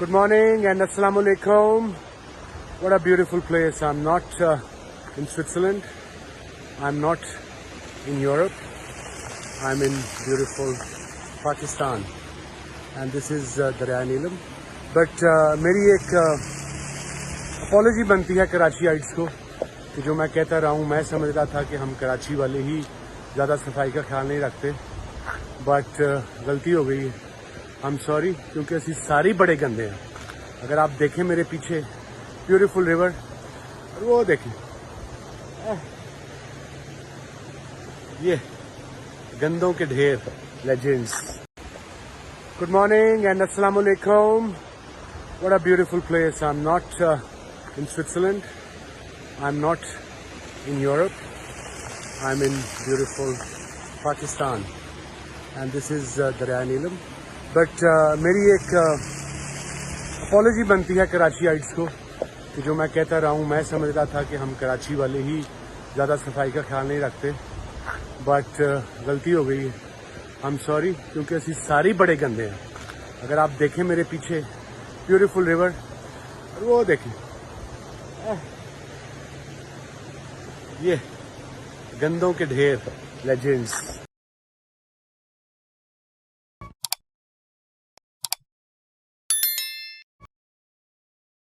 Good morning and Assalamu alaikum. What a beautiful place. I'm not in Switzerland. I'm not in Europe. I'm in beautiful Pakistan. And this is Darya Neelam. But मेरी एक apology बनती है कराची आइट्स को कि जो मैं कहता रहा हूँ, मैं समझ रहा था कि हम कराची वाले ही ज़्यादा सफाई का ख्याल नहीं रखते, बट गलती हो गई है। I'm sorry, क्योंकि ऐसी सारी बड़े गंदे हैं। अगर आप देखें मेरे पीछे ब्यूटीफुल रिवर, और वो देखें ये गंदों के ढेर, लेजेंड्स। गुड मॉर्निंग एंड अस्सलाम वालेकुम। What a beautiful place. I am not in Switzerland, I am not in Europe, I am in beautiful Pakistan and this is दरिया नीलम। बट मेरी एक अपॉलॉजी बनती है कराची आइट्स को कि जो मैं कहता रहा हूँ, मैं समझ रहा था कि हम कराची वाले ही ज़्यादा सफाई का ख्याल नहीं रखते, बट गलती हो गई है। I'm sorry, क्योंकि ऐसी सारी बड़े गंदे हैं। अगर आप देखें मेरे पीछे ब्यूटीफुल रिवर, और वो देखें ये गंदों के ढेर, लेजेंड्स।